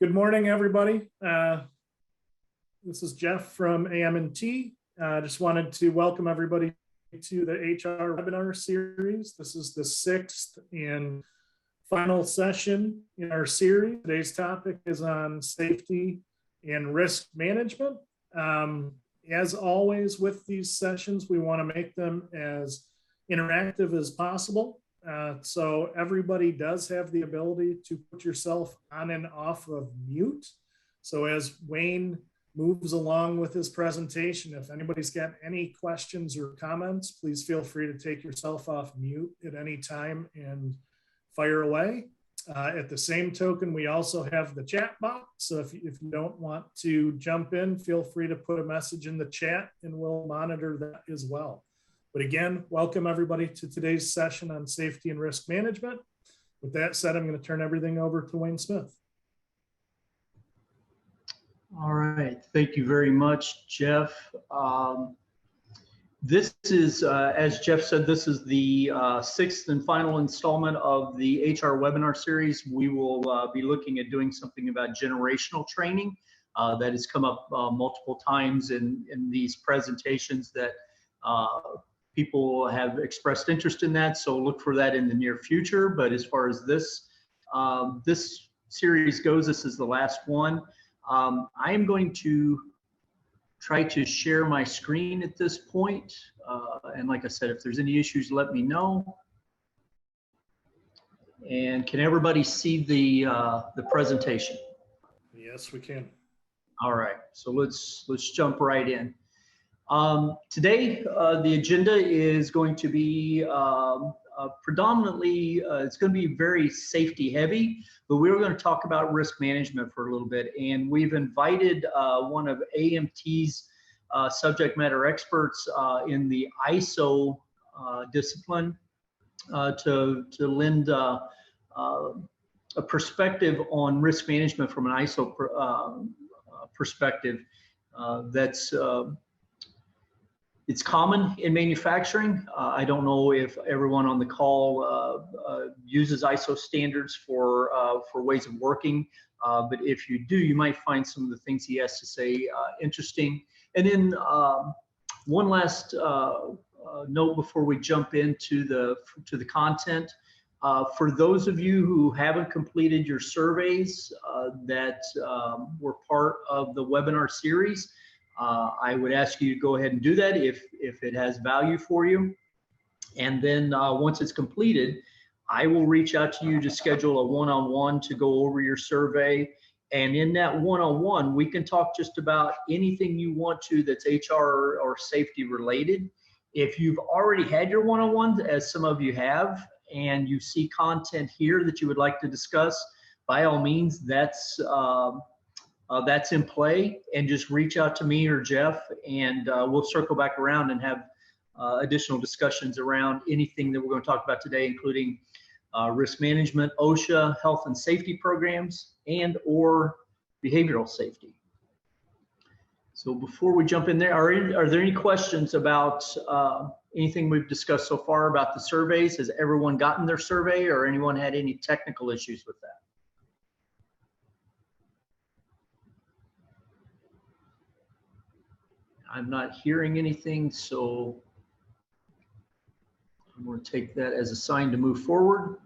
Good morning, everybody. This is Jeff from AMT. Just wanted to welcome everybody to the HR webinar series. This is the 6th and final session in our series. Today's topic is on safety and risk management. As always with these sessions, we want to make them as interactive as possible. So everybody does have the ability to put yourself on and off of mute. So as Wayne moves along with his presentation, if anybody's got any questions or comments, please feel free to take yourself off mute at any time and fire away. At the same token, we also have the chat box. So if you don't want to jump in, feel free to put a message in the chat and we'll monitor that as well. But again, welcome everybody to today's session on safety and risk management. With that said, I'm going to turn everything over to Wayne Smith. All right, thank you very much, Jeff. This is, as Jeff said, this is the 6th and final installment of the HR webinar series. We will be looking at doing something about generational training that has come up multiple times in these presentations that people have expressed interest in that, so look for that in the near future. But as far as this series goes, this is the last one. I am going to try to share my screen at this point. And like I said, if there's any issues, let me know. And can everybody see the presentation? Yes, we can. All right, so let's jump right in. Today, the agenda is going to be predominantly, it's going to be very safety heavy, but we're going to talk about risk management for a little bit. And we've invited one of AMT's subject matter experts in the ISO discipline to lend a perspective on risk management from an ISO perspective that's it's common in manufacturing. I don't know if everyone on the call uses ISO standards for ways of working, but if you do, you might find some of the things he has to say interesting. And then one last note before we jump into the content. For those of you who haven't completed your surveys that were part of the webinar series, I would ask you to go ahead and do that if it has value for you. And then once it's completed, I will reach out to you to schedule a one-on-one to go over your survey. And in that one-on-one, we can talk just about anything you want to that's HR or safety related. If you've already had your one-on-one, as some of you have, and you see content here that you would like to discuss, by all means, that's in play, and just reach out to me or Jeff, and we'll circle back around and have additional discussions around anything that we're going to talk about today, including risk management, OSHA, health and safety programs, and or behavioral safety. So before we jump in there, are there any questions about anything we've discussed so far about the surveys? Has everyone gotten their survey, or anyone had any technical issues with that? I'm not hearing anything, so I'm going to take that as a sign to move forward.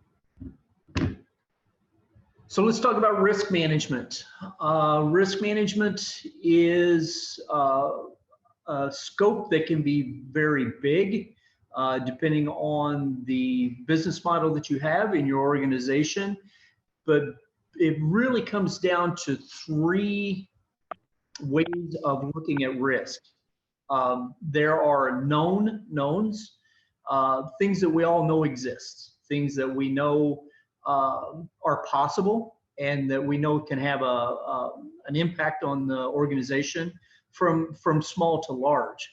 So let's talk about risk management. Risk management is a scope that can be very big, depending on the business model that you have in your organization. But it really comes down to 3 ways of looking at risk. There are known knowns, things that we all know exist, things that we know are possible and that we know can have an impact on the organization from small to large.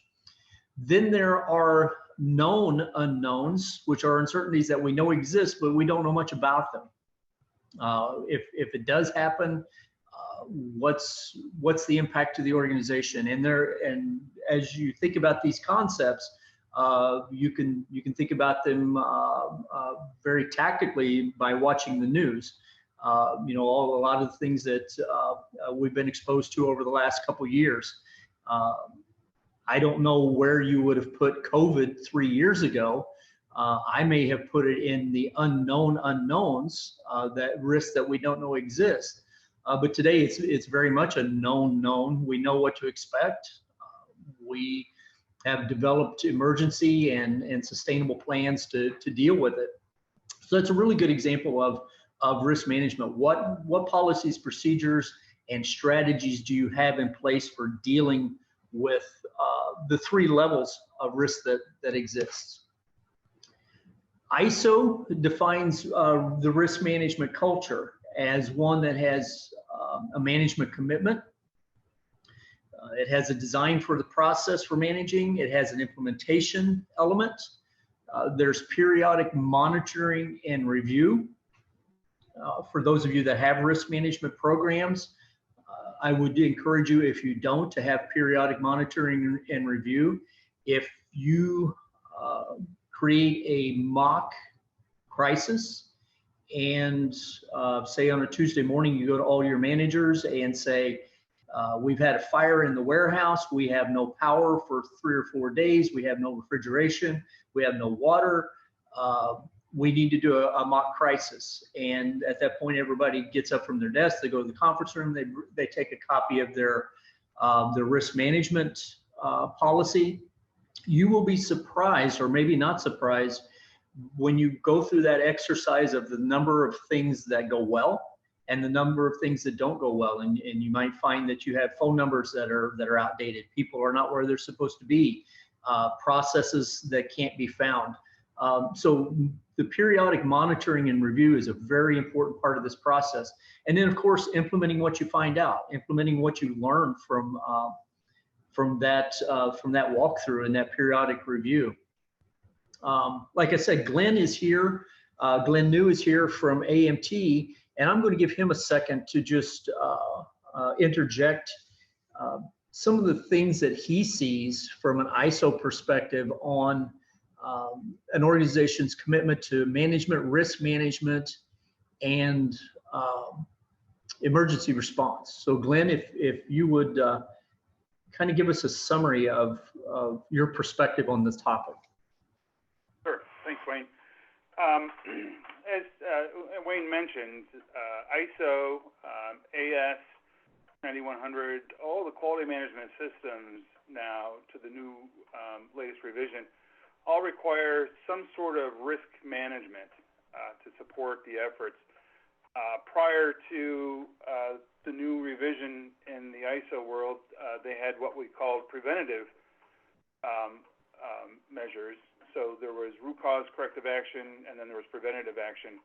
Then there are known unknowns, which are uncertainties that we know exist, but we don't know much about them. If it does happen, what's the impact to the organization? And as you think about these concepts, you can think about them very tactically by watching the news. A lot of the things that we've been exposed to over the last couple of years. I don't know where you would have put COVID 3 years ago. I may have put it in the unknown unknowns, that risk that we don't know exist. But today it's very much a known. We know what to expect. We have developed emergency and sustainable plans to deal with it. So that's a really good example of risk management. What policies, procedures, and strategies do you have in place for dealing with the 3 levels of risk that exists? ISO defines the risk management culture as one that has a management commitment. It has a design for the process for managing. It has an implementation element. There's periodic monitoring and review. For those of you that have risk management programs, I would encourage you, if you don't, to have periodic monitoring and review. If you create a mock crisis and say on a Tuesday morning, you go to all your managers and say, we've had a fire in the warehouse. We have no power for 3 or 4 days. We have no refrigeration. We have no water. We need to do a mock crisis. And at that point, everybody gets up from their desk. They go to the conference room. They take a copy of their risk management policy. You will be surprised, or maybe not surprised, when you go through that exercise of the number of things that go well and the number of things that don't go well. And you might find that you have phone numbers that are outdated. People are not where they're supposed to be. Processes that can't be found. So the periodic monitoring and review is a very important part of this process. And then, of course, implementing what you find out, implementing what you learn from that walkthrough and that periodic review. Like I said, Glenn is here. Glenn New is here from AMT, and I'm going to give him a second to just interject some of the things that he sees from an ISO perspective on an organization's commitment to management, risk management, and emergency response. So Glenn, if you would kind of give us a summary of your perspective on this topic. Sure, thanks, Wayne. As Wayne mentioned, ISO, AS, 9100, all the quality management systems now to the new latest revision all require some sort of risk management to support the efforts. Prior to the new revision in the ISO world, they had what we called preventative measures. So there was root cause corrective action, and then there was preventative action.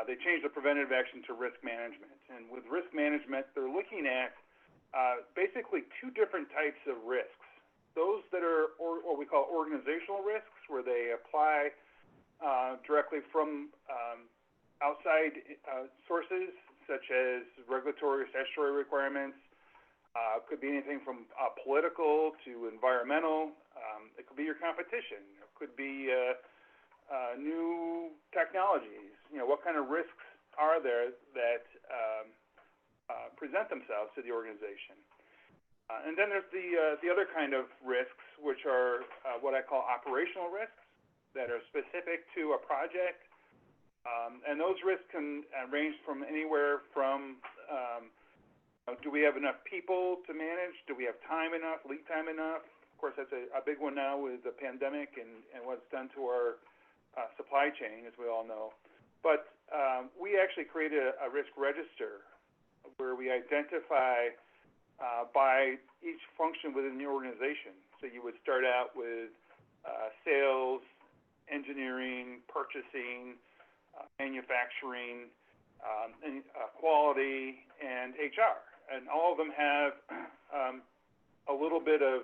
They changed the preventative action to risk management. And with risk management, they're looking at basically 2 different types of risks. Those that are what we call organizational risks, where they apply directly from outside sources, such as regulatory or statutory requirements. Could be anything from political to environmental. It could be your competition. It could be new technologies. What kind of risks are there that present themselves to the organization? And then there's the other kind of risks, which are what I call operational risks that are specific to a project. And those risks can range from anywhere from do we have enough people to manage? Do we have time enough, lead time enough? Of course, that's a big one now with the pandemic and what it's done to our supply chain, as we all know. But we actually created a risk register where we identify by each function within the organization. So you would start out with sales, engineering, purchasing, manufacturing, and quality, and HR. And all of them have a little bit of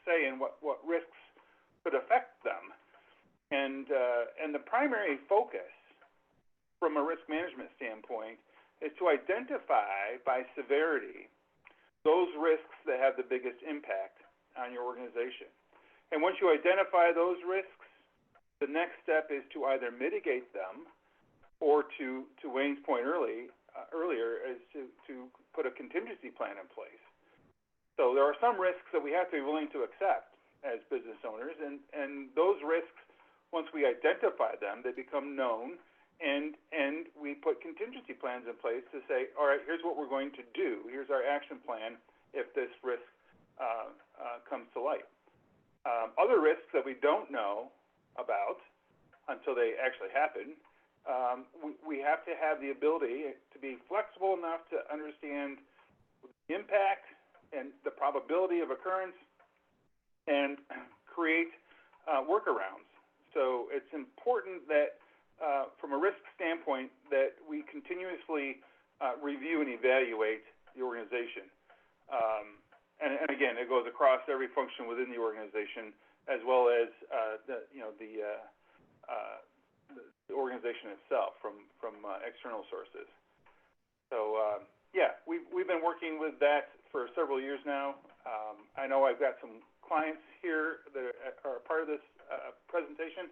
say in what risks could affect them. And the primary focus from a risk management standpoint is to identify by severity those risks that have the biggest impact on your organization. And once you identify those risks, the next step is to either mitigate them or to Wayne's point earlier, is to put a contingency plan in place. So there are some risks that we have to be willing to accept as business owners, and those risks, once we identify them, they become known, and we put contingency plans in place to say, all right, here's what we're going to do. Here's our action plan if this risk comes to light. Other risks that we don't know about until they actually happen, we have to have the ability to be flexible enough to understand the impact and the probability of occurrence and create workarounds. So it's important that from a risk standpoint that we continuously review and evaluate the organization. And again, it goes across every function within the organization, as well as the organization itself from external sources. So yeah, we've been working with that for several years now. I know I've got some clients here that are part of this presentation,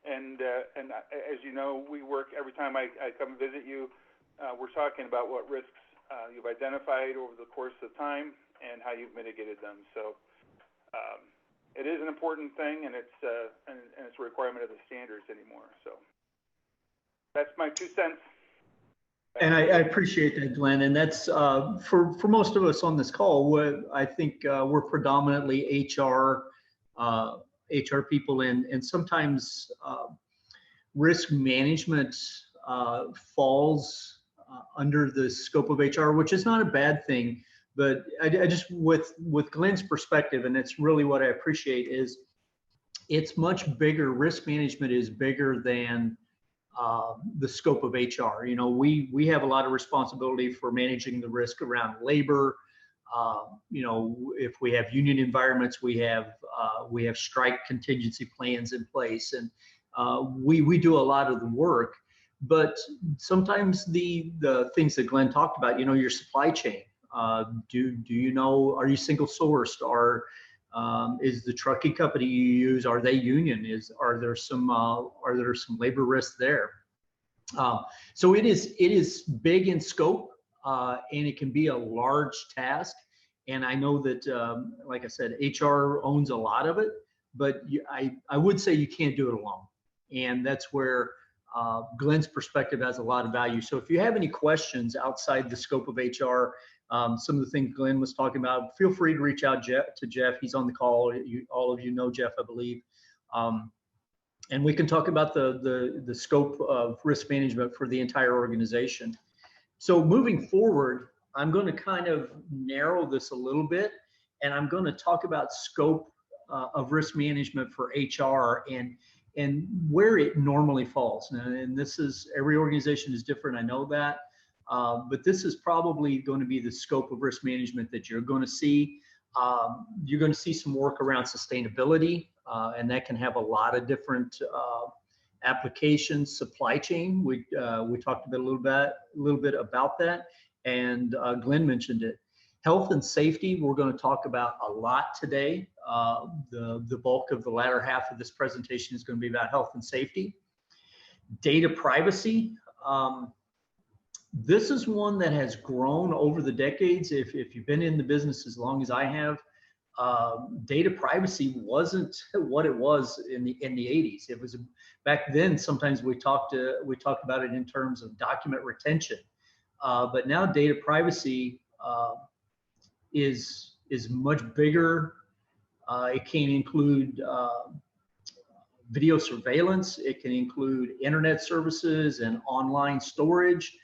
and as you know, we work every time I come visit you. We're talking about what risks you've identified over the course of time and how you've mitigated them. So it is an important thing, and it's a requirement of the standards anymore. So that's my 2 cents. And I appreciate that, Glenn. And that's for most of us on this call. I think we're predominantly HR people, and sometimes risk management falls under the scope of HR, which is not a bad thing. But I just, with Glenn's perspective, and it's really what I appreciate, is it's much bigger. Risk management is bigger than the scope of HR. You know, we have a lot of responsibility for managing the risk around labor. You know, if we have union environments, we have strike contingency plans in place, and we do a lot of the work. But sometimes the things that Glenn talked about, you know, your supply chain. Do you know, are you single sourced? Is the trucking company you use, are they union? Are there some labor risks there? So it is big in scope, and it can be a large task. And I know that, like I said, HR owns a lot of it, but I would say you can't do it alone. And that's where Glenn's perspective has a lot of value. So if you have any questions outside the scope of HR, some of the things Glenn was talking about, feel free to reach out to Jeff. He's on the call. All of you know Jeff, I believe. And we can talk about the scope of risk management for the entire organization. So moving forward, I'm going to kind of narrow this a little bit, and I'm going to talk about scope of risk management for HR and where it normally falls. And this is, every organization is different, I know that. But this is probably going to be the scope of risk management that you're going to see. You're going to see some work around sustainability, and that can have a lot of different applications. Supply chain, we talked a little bit about that, and Glenn mentioned it. Health and safety, we're going to talk about a lot today. The bulk of the latter half of this presentation is going to be about health and safety. Data privacy. This is one that has grown over the decades. If you've been in the business as long as I have, data privacy wasn't what it was in the 80s. It was back then. Sometimes we talked about it in terms of document retention, but now data privacy is much bigger. It can include video surveillance. It can include internet services and online storage.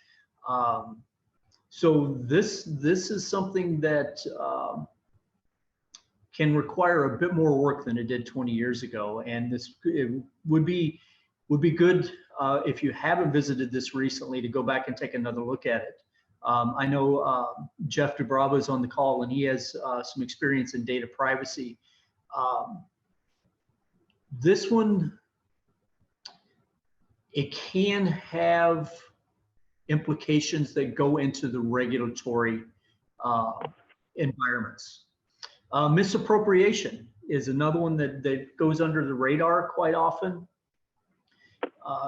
So this is something that can require a bit more work than it did 20 years ago. And it would be good if you haven't visited this recently to go back and take another look at it. I know Jeff DeBravo is on the call, and he has some experience in data privacy. This one, it can have implications that go into the regulatory environments. Misappropriation is another one that goes under the radar quite often.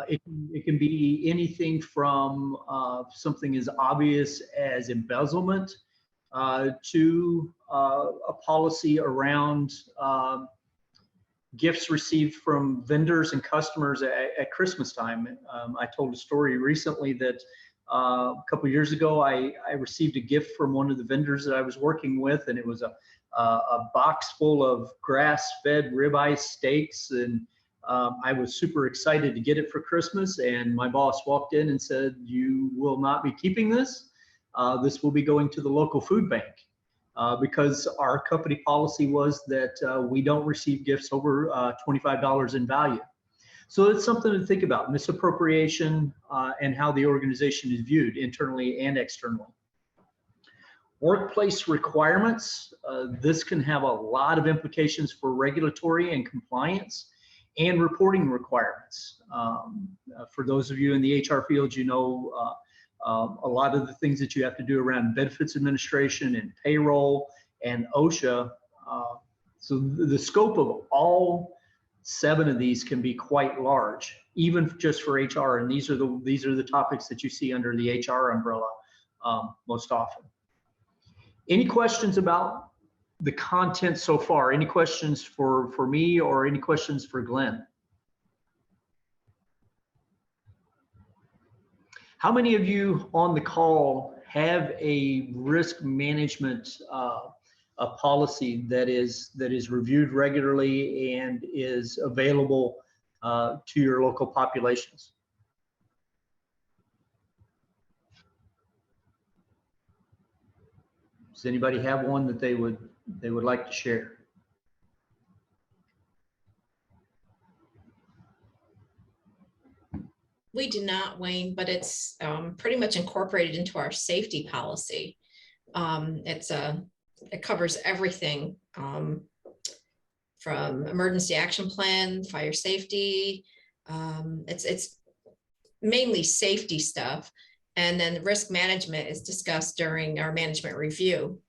It can be anything from something as obvious as embezzlement to a policy around gifts received from vendors and customers at Christmas time. I told a story recently that a couple of years ago, I received a gift from one of the vendors that I was working with, and it was a box full of grass-fed ribeye steaks, and I was super excited to get it for Christmas. And my boss walked in and said, "You will not be keeping this. This will be going to the local food bank." Because our company policy was that we don't receive gifts over $25 in value. So it's something to think about, misappropriation and how the organization is viewed internally and externally. Workplace requirements. This can have a lot of implications for regulatory and compliance and reporting requirements. For those of you in the HR field, you know a lot of the things that you have to do around benefits administration and payroll and OSHA. So the scope of all 7 of these can be quite large, even just for HR. And these are the topics that you see under the HR umbrella most often. Any questions about the content so far? Any questions for me or any questions for Glenn? How many of you on the call have a risk management a policy that is reviewed regularly and is available to your local populations? Does anybody have one that they would like to share? We do not, Wayne, but it's pretty much incorporated into our safety policy. It covers everything from emergency action plan, fire safety. It's mainly safety stuff. And then the risk management is discussed during our management review.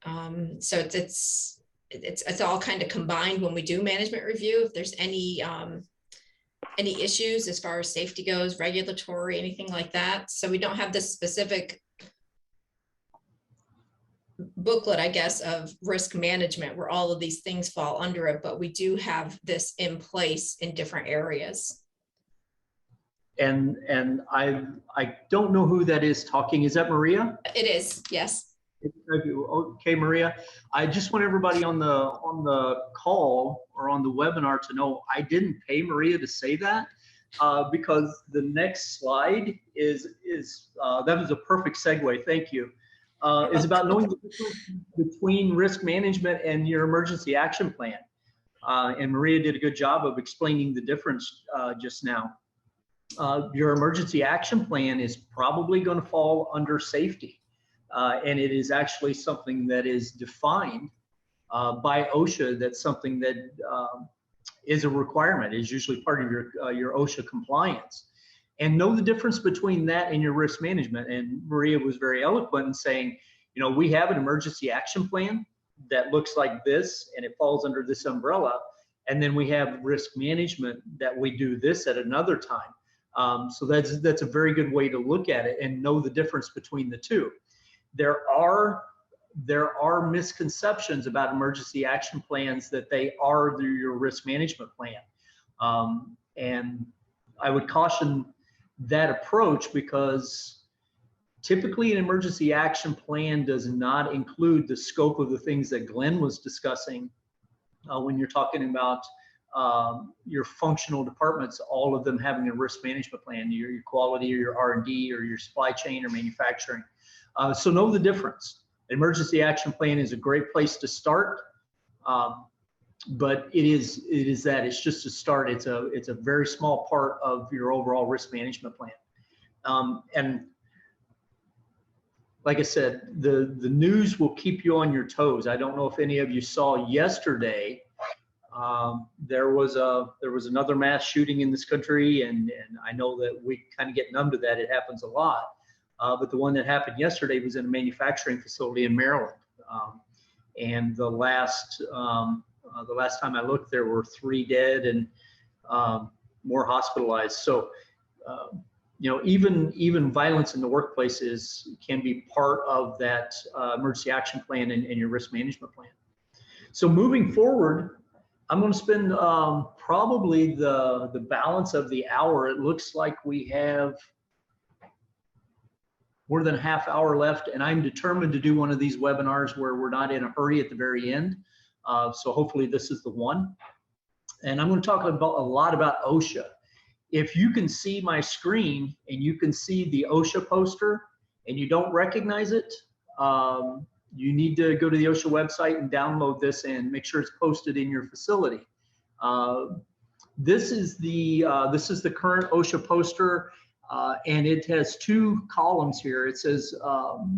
So it's all kind of combined when we do management review. If there's any issues as far as safety goes, regulatory, anything like that. So we don't have this specific booklet, I guess, of risk management where all of these things fall under it, but we do have this in place in different areas. And I don't know who that is talking. Is that Maria? It is, yes. Okay, Maria. I just want everybody on the call or on the webinar to know I didn't pay Maria to say that because the next slide is that was a perfect segue. Thank you. Is about knowing the difference between risk management and your emergency action plan. And Maria did a good job of explaining the difference just now. Your emergency action plan is probably going to fall under safety. And it is actually something that is defined by OSHA. That's something that is a requirement, is usually part of your OSHA compliance. And know the difference between that and your risk management. And Maria was very eloquent in saying, you know, we have an emergency action plan that looks like this, and it falls under this umbrella. And then we have risk management that we do this at another time. So that's a very good way to look at it and know the difference between the two. There are misconceptions about emergency action plans that they are your risk management plan. And I would caution that approach because typically an emergency action plan does not include the scope of the things that Glenn was discussing when you're talking about your functional departments, all of them having a risk management plan, your quality or your R&D or your supply chain or manufacturing. So know the difference. Emergency action plan is a great place to start, but it is it's just a start. It's a very small part of your overall risk management plan. And like I said, the news will keep you on your toes. I don't know if any of you saw yesterday. There was another mass shooting in this country, and I know that we kind of get numb to that. It happens a lot. But the one that happened yesterday was in a manufacturing facility in Maryland. And the last time I looked, there were 3 dead, and more hospitalized. So, you know, even violence in the workplace can be part of that emergency action plan and your risk management plan. So moving forward, I'm going to spend probably the balance of the hour. It looks like we have more than a half hour left, and I'm determined to do one of these webinars where we're not in a hurry at the very end. So hopefully this is the one. And I'm going to talk a lot about OSHA. If you can see my screen and you can see the OSHA poster and you don't recognize it, you need to go to the OSHA website and download this and make sure it's posted in your facility. This is the current OSHA poster, and it has two columns here. It says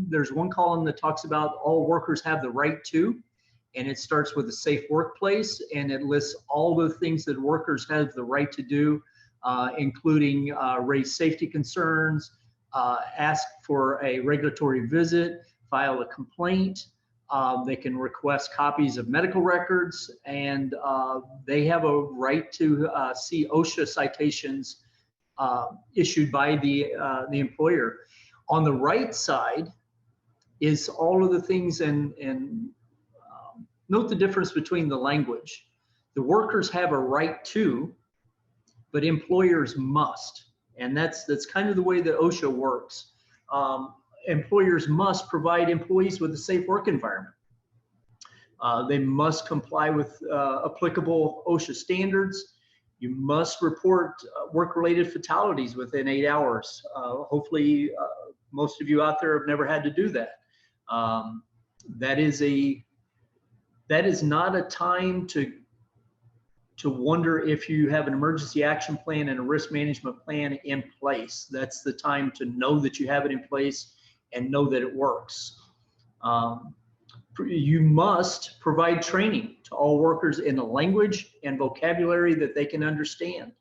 there's one column that talks about all workers have the right to, and it starts with a safe workplace, and it lists all the things that workers have the right to do, including raise safety concerns, ask for a regulatory visit, file a complaint. They can request copies of medical records, and they have a right to see OSHA citations issued by the employer. On the right side is all of the things, and note the difference between the language. The workers have a right to, but employers must, and that's kind of the way that OSHA works. Employers must provide employees with a safe work environment. They must comply with applicable OSHA standards. You must report work-related fatalities within 8 hours. Hopefully, most of you out there have never had to do that. That is not a time to wonder if you have an emergency action plan and a risk management plan in place. That's the time to know that you have it in place and know that it works. You must provide training to all workers in a language and vocabulary that they can understand.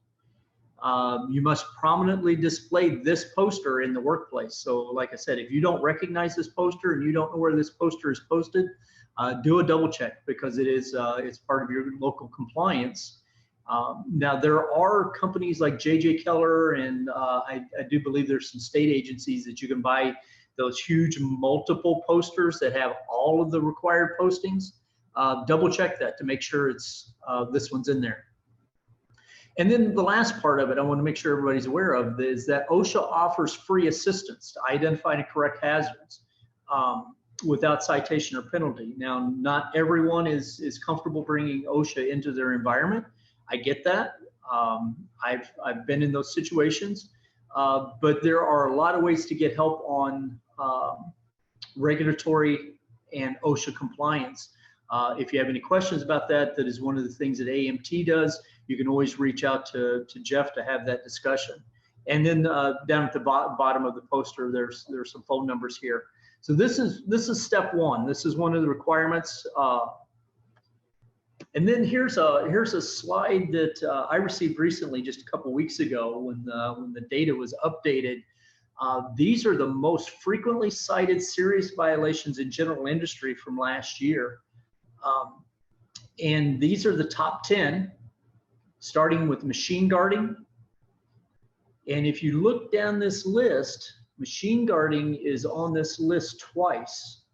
You must prominently display this poster in the workplace. So like I said, if you don't recognize this poster and you don't know where this poster is posted, do a double check, because it's part of your local compliance. Now there are companies like J.J. Keller, and I do believe there's some state agencies that you can buy those huge multiple posters that have all of the required postings. Double check that to make sure it's this one's in there. And then the last part of it I want to make sure everybody's aware of is that OSHA offers free assistance to identify and correct hazards without citation or penalty. Now, not everyone is comfortable bringing OSHA into their environment. I get that. I've been in those situations, but there are a lot of ways to get help on regulatory and OSHA compliance. If you have any questions about that, that is one of the things that AMT does. You can always reach out to Jeff to have that discussion. And then down at the bottom of the poster, there's some phone numbers here. So this is step one. This is one of the requirements. And then here's a slide that I received recently, just a couple weeks ago, when the data was updated. These are the most frequently cited serious violations in general industry from last year. And these are the top 10, starting with machine guarding. And if you look down this list, machine guarding is on this list twice.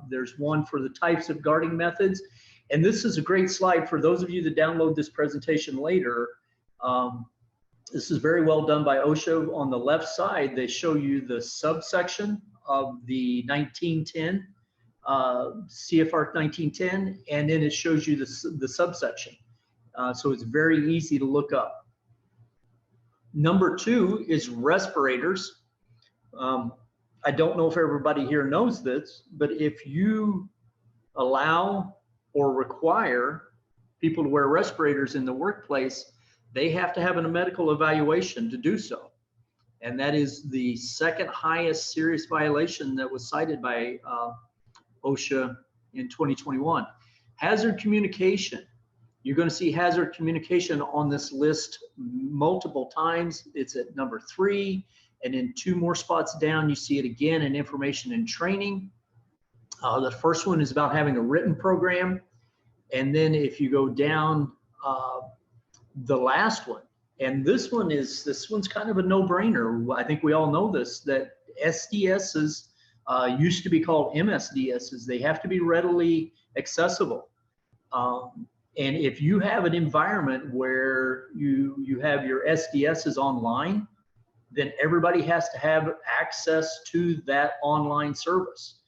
There's one for the types of guarding methods. And this is a great slide for those of you that download this presentation later. This is very well done by OSHA. On the left side, they show you the subsection of the 1910, CFR 1910, and then it shows you the subsection. So it's very easy to look up. Number 2 is respirators. I don't know if everybody here knows this, but if you allow or require people to wear respirators in the workplace, they have to have a medical evaluation to do so. And that is the second highest serious violation that was cited by OSHA in 2021. Hazard communication. You're going to see hazard communication on this list multiple times. It's at number 3, and in 2 more spots down, you see it again in information and training. The first one is about having a written program. And then if you go down, the last one And this one's kind of a no-brainer. I think we all know this, that SDSs used to be called MSDSs. They have to be readily accessible. And if you have an environment where you have your SDSs online, then everybody has to have access to that online service.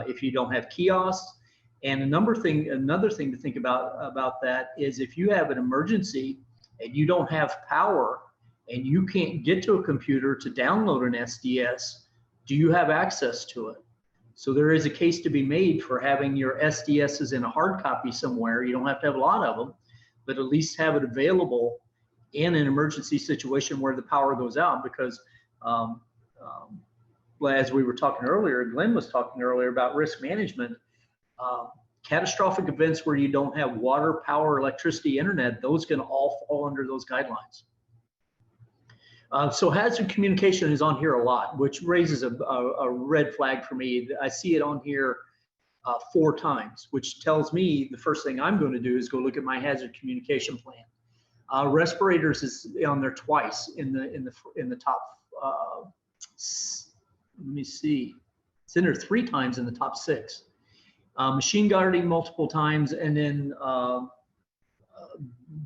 If you don't have kiosks, and another thing to think about that is if you have an emergency and you don't have power and you can't get to a computer to download an SDS, do you have access to it? So there is a case to be made for having your SDSs in a hard copy somewhere. You don't have to have a lot of them, but at least have it available in an emergency situation where the power goes out, because as we were talking earlier, Glenn was talking earlier about risk management, catastrophic events where you don't have water, power, electricity, internet, those can all fall under those guidelines. So hazard communication is on here a lot, which raises a red flag for me. I see it on here 4 times, which tells me the first thing I'm going to do is go look at my hazard communication plan. Respirators is on there twice in the top. Let me see. It's in there 3 times in the top 6. Machine guarding multiple times, and then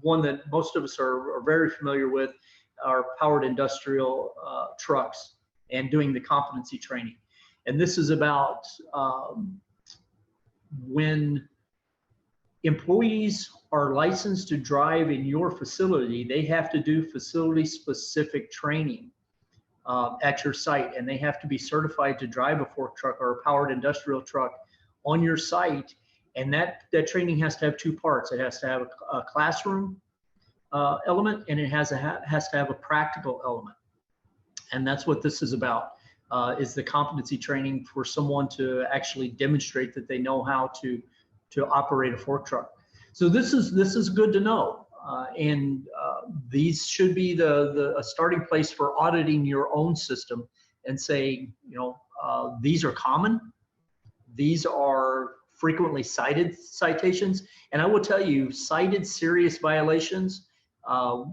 one that most of us are very familiar with are powered industrial trucks and doing the competency training. And this is about when employees are licensed to drive in your facility, they have to do facility specific training at your site, and they have to be certified to drive a fork truck or a powered industrial truck on your site. And that training has to have 2 parts. It has to have a classroom element, and it has to have a practical element. And that's what this is about, is the competency training for someone to actually demonstrate that they know how to operate a fork truck. So this is good to know. And these should be a starting place for auditing your own system and saying, these are common. These are frequently cited citations. And I will tell you, cited serious violations,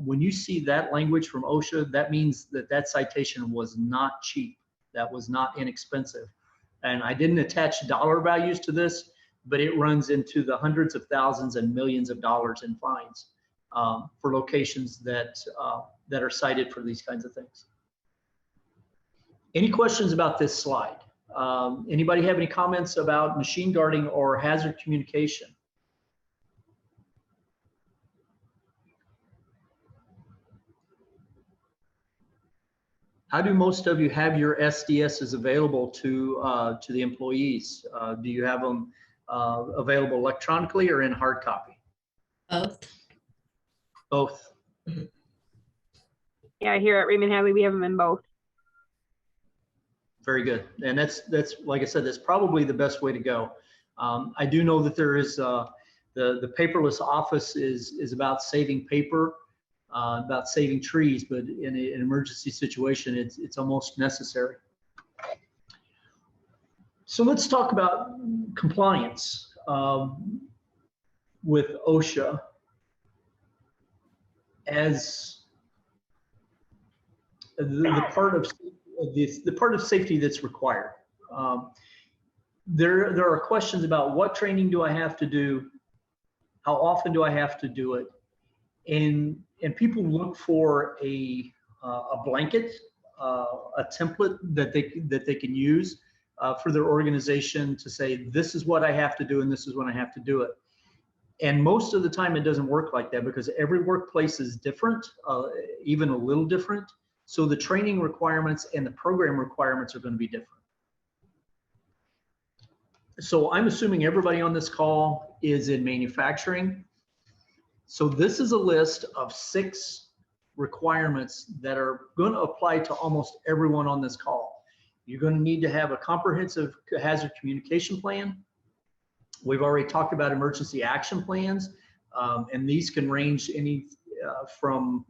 when you see that language from OSHA, that means that citation was not cheap. That was not inexpensive. And I didn't attach dollar values to this, but it runs into the hundreds of thousands and millions of dollars in fines for locations that are cited for these kinds of things. Any questions about this slide? Anybody have any comments about machine guarding or hazard communication? How do most of you have your SDSs available to the employees? Do you have them available electronically or in hard copy? Both. Both. Yeah, here at Raymond Hadley, we have them in both. Very good. And that's like I said, that's probably the best way to go. I do know that there is the paperless office is about saving paper, about saving trees, but in an emergency situation, it's almost necessary. So let's talk about compliance with OSHA as the part of safety that's required. There are questions about what training do I have to do, how often do I have to do it, and people look for a blanket, a template that they can use for their organization to say, this is what I have to do and this is when I have to do it. And most of the time it doesn't work like that, because every workplace is different, even a little different. So the training requirements and the program requirements are going to be different. So I'm assuming everybody on this call is in manufacturing. So this is a list of 6 requirements that are going to apply to almost everyone on this call. You're going to need to have a comprehensive hazard communication plan. We've already talked about emergency action plans, and these can range from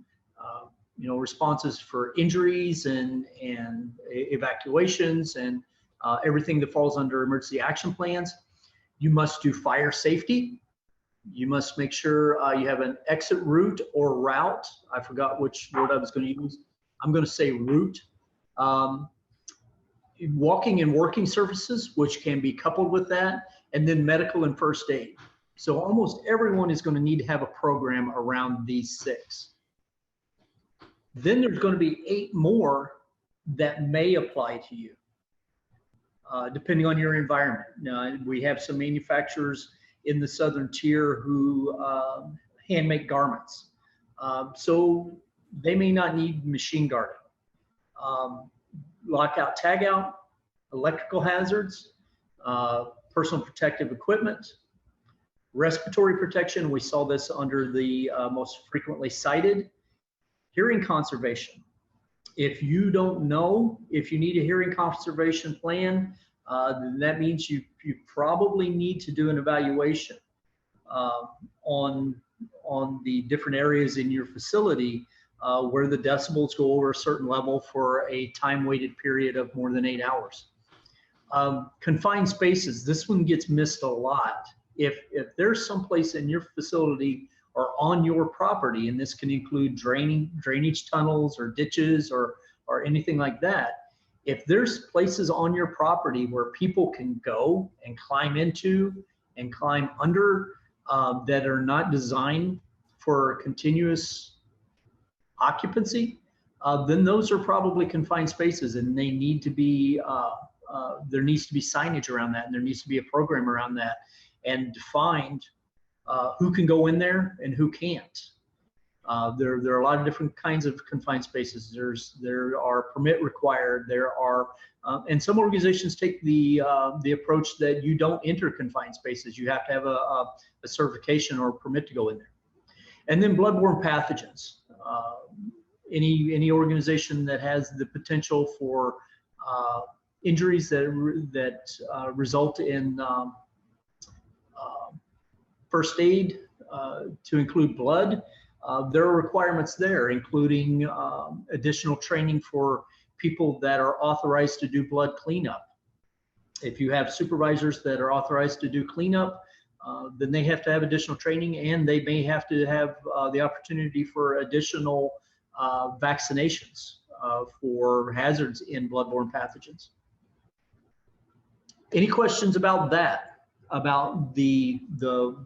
responses for injuries and evacuations and everything that falls under emergency action plans. You must do fire safety. You must make sure you have an exit route or route. I forgot which word I was going to use. I'm going to say route. Walking and working services, which can be coupled with that, and then medical and first aid. So almost everyone is going to need to have a program around these 6. Then there's going to be 8 more that may apply to you, depending on your environment. Now, we have some manufacturers in the southern tier who hand make garments. So they may not need machine guarding. Lockout, tagout, electrical hazards, personal protective equipment, respiratory protection. We saw this under the most frequently cited. Hearing conservation. If you don't know if you need a hearing conservation plan, then that means you probably need to do an evaluation on the different areas in your facility where the decibels go over a certain level for a time-weighted period of more than 8 hours. Confined spaces, this one gets missed a lot. If there's some place in your facility or on your property, and this can include drainage tunnels or ditches or anything like that, if there's places on your property where people can go and climb into and climb under that are not designed for continuous occupancy, then those are probably confined spaces, and they need to be, there needs to be signage around that, and there needs to be a program around that, and defined who can go in there and who can't. There are a lot of different kinds of confined spaces. There are permit required. There are, and some organizations take the approach that you don't enter confined spaces. You have to have a certification or a permit to go in there. And then bloodborne pathogens. Any organization that has the potential for injuries that result in first aid, to include blood, there are requirements there, including additional training for people that are authorized to do blood cleanup. If you have supervisors that are authorized to do cleanup, then they have to have additional training, and they may have to have the opportunity for additional vaccinations for hazards in bloodborne pathogens. Any questions about that? About the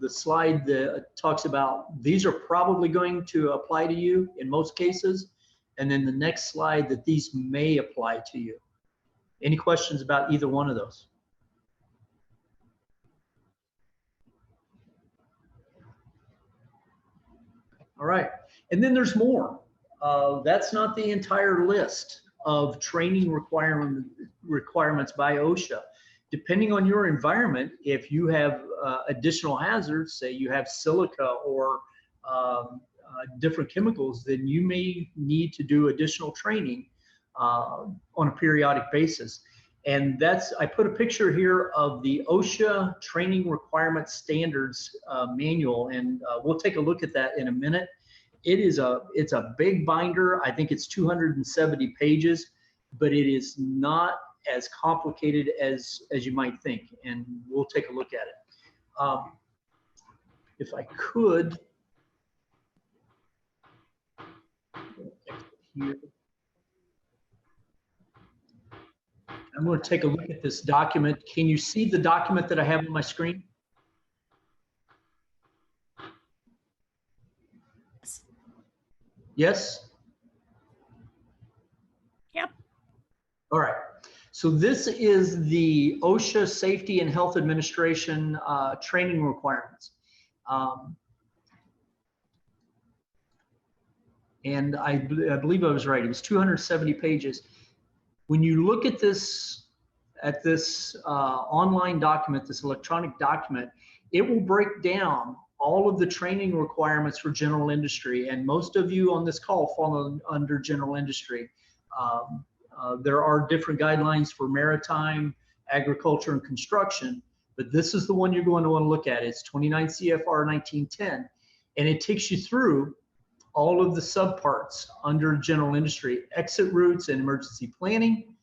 slide that talks about these are probably going to apply to you in most cases, and then the next slide that these may apply to you. Any questions about either one of those? All right, and then there's more. That's not the entire list of training requirements by OSHA. Depending on your environment, if you have additional hazards, say you have silica or different chemicals, then you may need to do additional training on a periodic basis. And I put a picture here of the OSHA Training Requirement Standards Manual, and we'll take a look at that in a minute. It's a big binder. I think it's 270 pages, but it is not as complicated as you might think, and we'll take a look at it. If I could, here. I'm going to take a look at this document. Can you see the document that I have on my screen? Yes? Yep. All right. So this is the OSHA Safety and Health Administration training requirements. And I believe I was right. It was 270 pages. When you look at this online document, this electronic document, it will break down all of the training requirements for general industry. And most of you on this call fall under general industry. There are different guidelines for maritime, agriculture, and construction, but this is the one you're going to want to look at. It's 29 CFR 1910, and it takes you through all of the subparts under general industry: exit routes and emergency planning,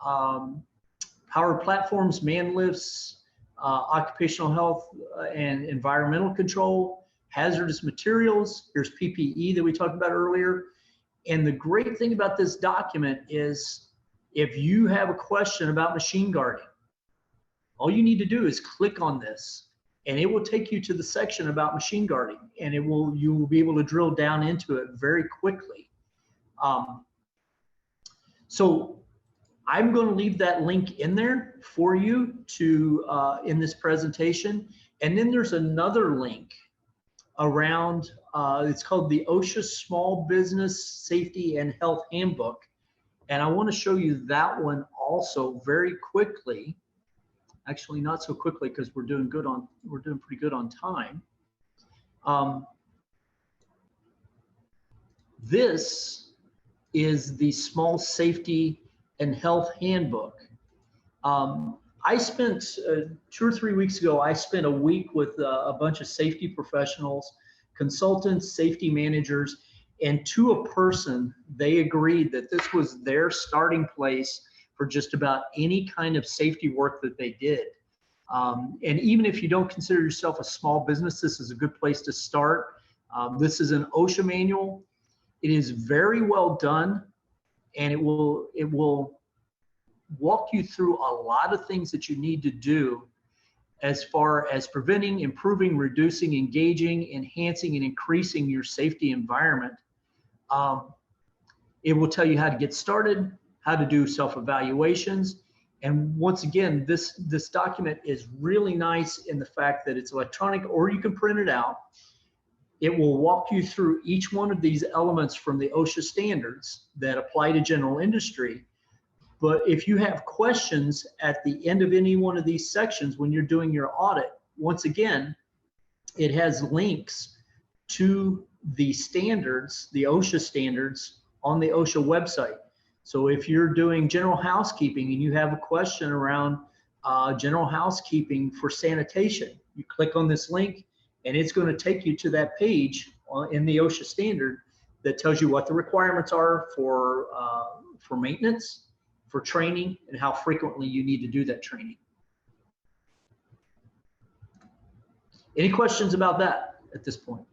power platforms, man lifts, occupational health and environmental control, hazardous materials. Here's PPE that we talked about earlier. And the great thing about this document is if you have a question about machine guarding, all you need to do is click on this and it will take you to the section about machine guarding, and you will be able to drill down into it very quickly. So I'm going to leave that link in there for you to in this presentation. And then there's another link around, it's called the OSHA Small Business Safety and Health Handbook. And I want to show you that one also very quickly. Actually, not so quickly because we're doing pretty good on time. This is the Small Safety and Health Handbook. I spent 2 or 3 weeks ago, I spent a week with a bunch of safety professionals, consultants, safety managers, and to a person, they agreed that this was their starting place for just about any kind of safety work that they did. And even if you don't consider yourself a small business, this is a good place to start. This is an OSHA manual. It is very well done, and it will walk you through a lot of things that you need to do as far as preventing, improving, reducing, engaging, enhancing, and increasing your safety environment. It will tell you how to get started, how to do self-evaluations. And once again, this document is really nice in the fact that it's electronic, or you can print it out. It will walk you through each one of these elements from the OSHA standards that apply to general industry. But if you have questions at the end of any one of these sections when you're doing your audit, once again, it has links to the standards, the OSHA standards on the OSHA website. So if you're doing general housekeeping and you have a question around general housekeeping for sanitation, you click on this link and it's going to take you to that page in the OSHA standard that tells you what the requirements are for maintenance, for training, and how frequently you need to do that training. Any questions about that at this point?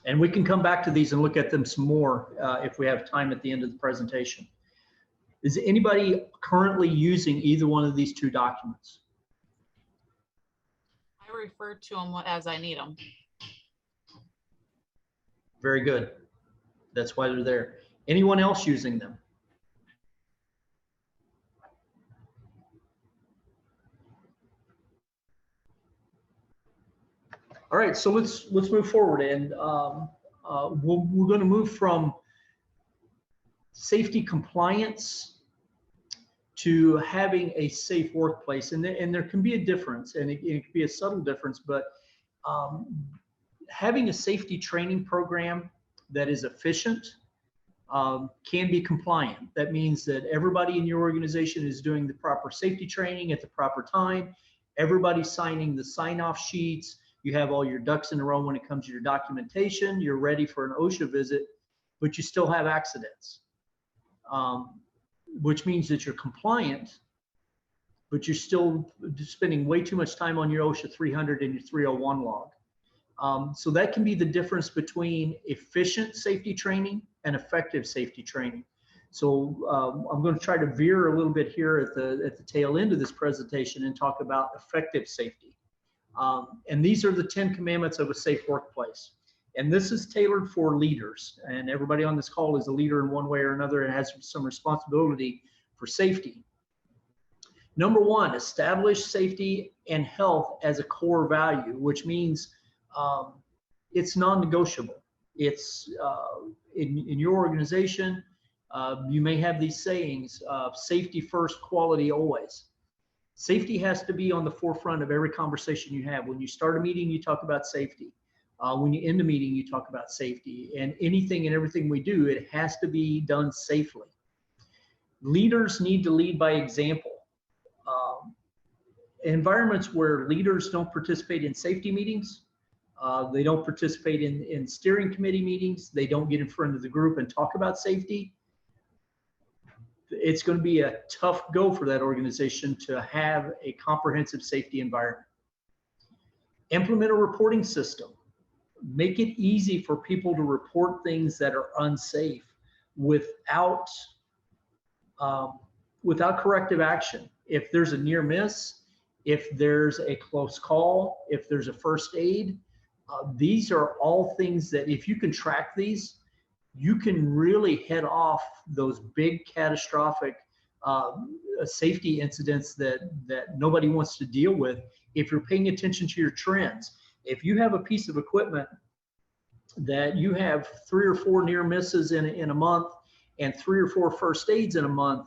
And we can come back to these and look at them some more if we have time at the end of the presentation. Is anybody currently using either one of these two documents? I refer to them as I need them. Very good. That's why they're there. Anyone else using them? All right, so let's move forward, and we're going to move from safety compliance to having a safe workplace, and there can be a difference, and it can be a subtle difference, but having a safety training program that is efficient can be compliant. That means that everybody in your organization is doing the proper safety training at the proper time. Everybody's signing the sign-off sheets. You have all your ducks in a row when it comes to your documentation. You're ready for an OSHA visit, but you still have accidents, which means that you're compliant, but you're still spending way too much time on your OSHA 300 and your 301 log. So that can be the difference between efficient safety training and effective safety training. So I'm going to try to veer a little bit here at the tail end of this presentation and talk about effective safety. And these are the 10 commandments of a safe workplace. And this is tailored for leaders. And everybody on this call is a leader in one way or another and has some responsibility for safety. Number one, establish safety and health as a core value, which means it's non-negotiable. It's in your organization, you may have these sayings, safety first, quality always. Safety has to be on the forefront of every conversation you have. When you start a meeting, you talk about safety. When you end a meeting, you talk about safety. And anything and everything we do, it has to be done safely. Leaders need to lead by example. Environments where leaders don't participate in safety meetings, they don't participate in steering committee meetings, they don't get in front of the group and talk about safety, it's going to be a tough go for that organization to have a comprehensive safety environment. Implement a reporting system. Make it easy for people to report things that are unsafe without corrective action. If there's a near miss, if there's a close call, if there's a first aid, these are all things that if you can track these, you can really head off those big catastrophic safety incidents that nobody wants to deal with if you're paying attention to your trends. If you have a piece of equipment that you have 3 or 4 near misses in a month and 3 or 4 first aids in a month,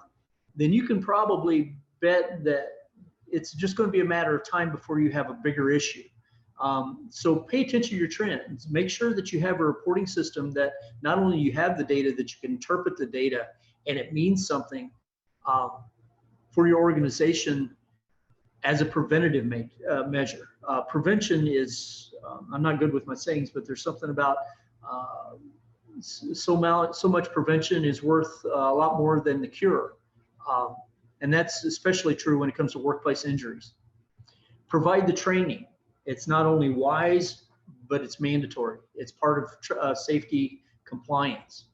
then you can probably bet that it's just going to be a matter of time before you have a bigger issue. So pay attention to your trends. Make sure that you have a reporting system that not only you have the data, that you can interpret the data and it means something for your organization as a preventative measure. Prevention is, I'm not good with my sayings, but there's something about so much prevention is worth a lot more than the cure. And that's especially true when it comes to workplace injuries. Provide the training. It's not only wise, but it's mandatory. It's part of safety compliance.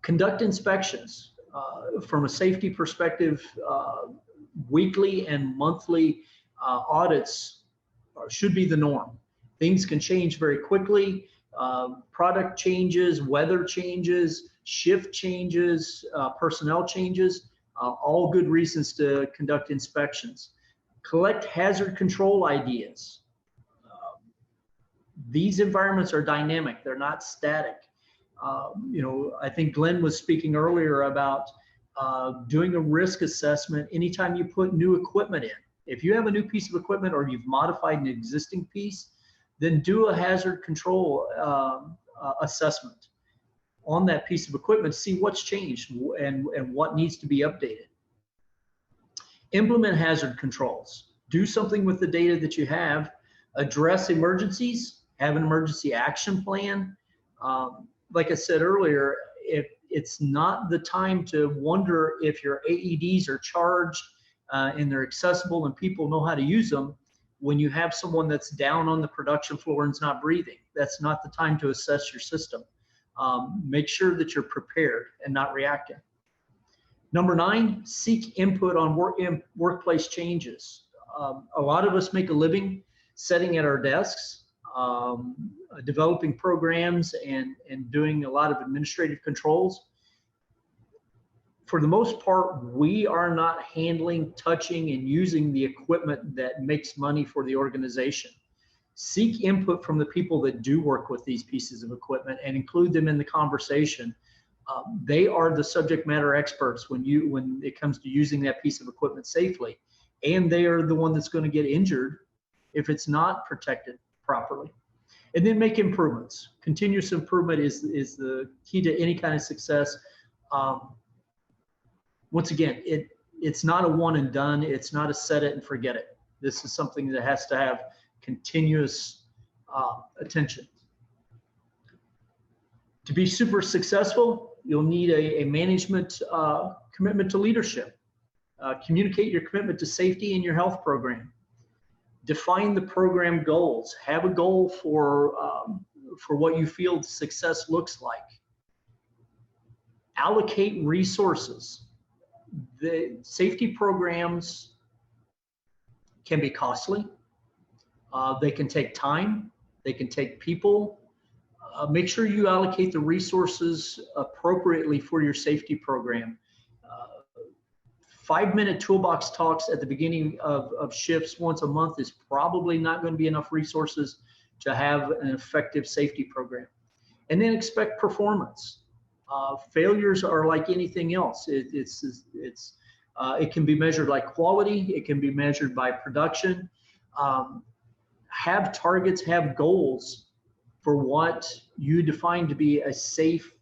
Conduct inspections. From a safety perspective, weekly and monthly audits should be the norm. Things can change very quickly. Product changes, weather changes, shift changes, personnel changes, all good reasons to conduct inspections. Collect hazard control ideas. These environments are dynamic, they're not static. I think Glenn was speaking earlier about doing a risk assessment anytime you put new equipment in. If you have a new piece of equipment or you've modified an existing piece, then do a hazard control assessment on that piece of equipment, see what's changed and what needs to be updated. Implement hazard controls. Do something with the data that you have. Address emergencies. Have an emergency action plan. Like I said earlier, it's not the time to wonder if your AEDs are charged and they're accessible and people know how to use them when you have someone that's down on the production floor and is not breathing. That's not the time to assess your system. Make sure that you're prepared and not reacting. Number 9, seek input on workplace changes. A lot of us make a living sitting at our desks, developing programs and doing a lot of administrative controls. For the most part, we are not handling, touching, and using the equipment that makes money for the organization. Seek input from the people that do work with these pieces of equipment and include them in the conversation. They are the subject matter experts when it comes to using that piece of equipment safely, and they are the one that's going to get injured if it's not protected properly. And then make improvements. Continuous improvement is the key to any kind of success. Once again, it's not a one and done. It's not a set it and forget it. This is something that has to have continuous attention. To be super successful, you'll need a management commitment to leadership. Communicate your commitment to safety in your health program. Define the program goals. Have a goal for what you feel success looks like. Allocate resources. The safety programs can be costly. They can take time. They can take people. Make sure you allocate the resources appropriately for your safety program. 5-minute toolbox talks at the beginning of shifts once a month is probably not going to be enough resources to have an effective safety program. And then expect performance. Failures are like anything else. It can be measured like quality. It can be measured by production. Have targets, have goals for what you define to be a safe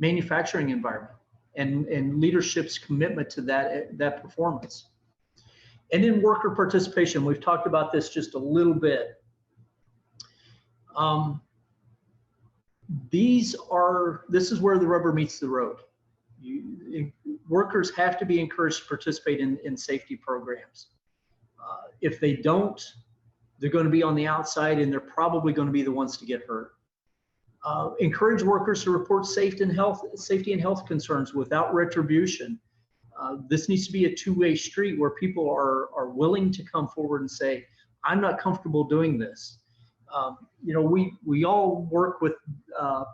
manufacturing environment, and leadership's commitment to that performance. And then worker participation. We've talked about this just a little bit. This is where the rubber meets the road. Workers have to be encouraged to participate in safety programs. If they don't, they're going to be on the outside, and they're probably going to be the ones to get hurt. Encourage workers to report safety and health concerns without retribution. This needs to be a two-way street where people are willing to come forward and say, I'm not comfortable doing this. You know, we all work with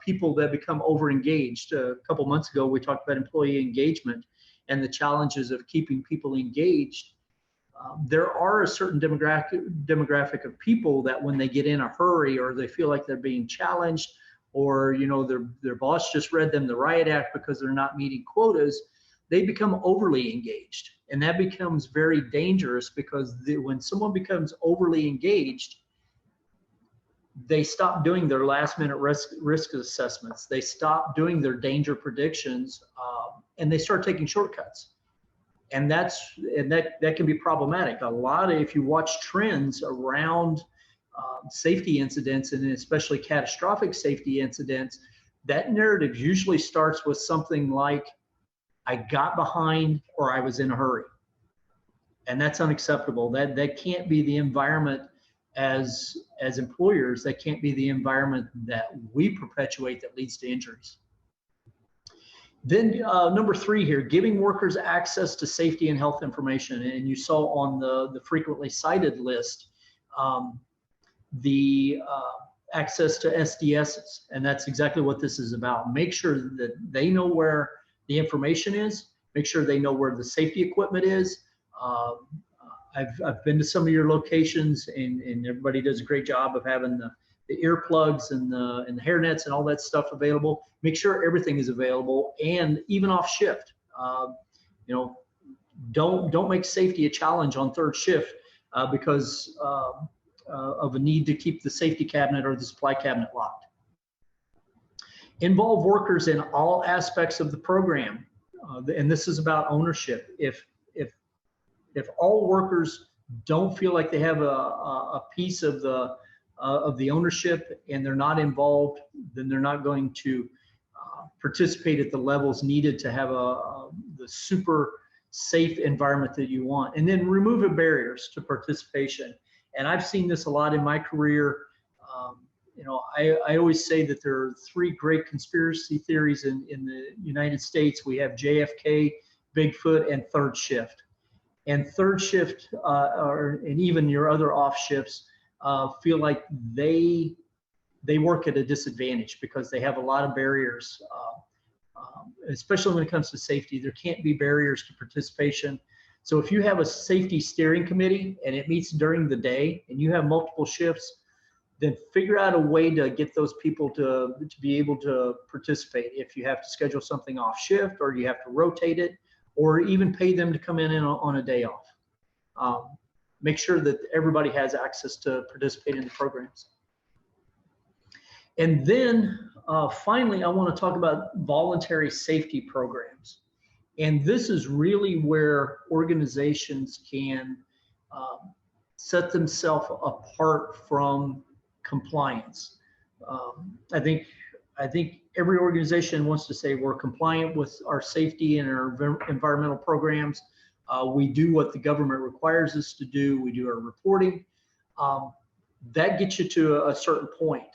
people that become over-engaged. A couple months ago, we talked about employee engagement and the challenges of keeping people engaged. There are a certain demographic of people that when they get in a hurry, or they feel like they're being challenged, or you know their boss just read them the riot act because they're not meeting quotas, they become overly engaged, and that becomes very dangerous because when someone becomes overly engaged, they stop doing their last-minute risk assessments. They stop doing their danger predictions, and they start taking shortcuts. And that can be problematic. If you watch trends around safety incidents, and especially catastrophic safety incidents, that narrative usually starts with something like, I got behind, or I was in a hurry. And that's unacceptable. That can't be the environment as employers. That can't be the environment that we perpetuate that leads to injuries. Then number 3 here, giving workers access to safety and health information. And you saw on the frequently cited list, the access to SDSs, and that's exactly what this is about. Make sure that they know where the information is, make sure they know where the safety equipment is. I've been to some of your locations, and everybody does a great job of having the earplugs and the hairnets and all that stuff available. Make sure everything is available, and even off shift. You know, don't make safety a challenge on third shift because of a need to keep the safety cabinet or the supply cabinet locked. Involve workers in all aspects of the program, and this is about ownership. If all workers don't feel like they have a piece of the ownership and they're not involved, then they're not going to participate at the levels needed to have the super safe environment that you want. And then remove the barriers to participation. And I've seen this a lot in my career. You know, I always say that there are 3 great conspiracy theories in the United States. We have JFK, Bigfoot, and third shift. And third shift, and even your other off shifts, feel like they work at a disadvantage because they have a lot of barriers, especially when it comes to safety. There can't be barriers to participation. So if you have a safety steering committee and it meets during the day and you have multiple shifts, then figure out a way to get those people to be able to participate. If you have to schedule something off shift, or you have to rotate it, or even pay them to come in on a day off. Make sure that everybody has access to participate in the programs. And then finally, I want to talk about voluntary safety programs. And this is really where organizations can set themselves apart from compliance. I think every organization wants to say we're compliant with our safety and our environmental programs. We do what the government requires us to do. We do our reporting. That gets you to a certain point.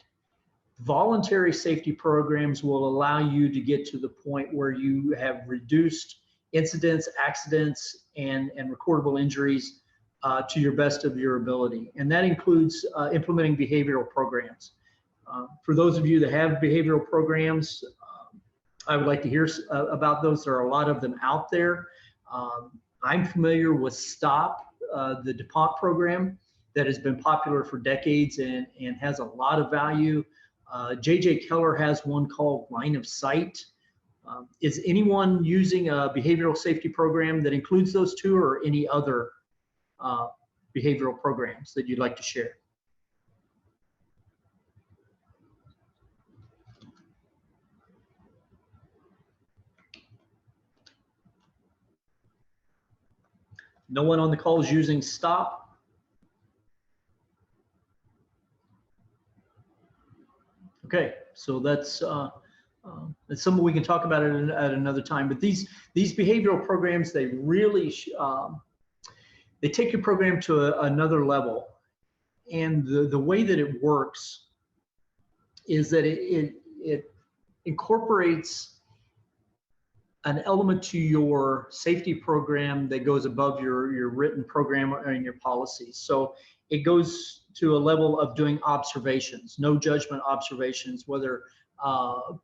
Voluntary safety programs will allow you to get to the point where you have reduced incidents, accidents, and recordable injuries to your best of your ability. And that includes implementing behavioral programs. For those of you that have behavioral programs, I would like to hear about those. There are a lot of them out there. I'm familiar with STOP, the DuPont program that has been popular for decades and has a lot of value. JJ Keller has one called Line of Sight. Is anyone using a behavioral safety program that includes those 2, or any other behavioral programs that you'd like to share? No one on the call is using STOP? Okay, so that's something we can talk about at another time. But these behavioral programs, they really they take your program to another level. And the way that it works is that it incorporates an element to your safety program that goes above your written program and your policies. So it goes to a level of doing observations, no judgment observations, whether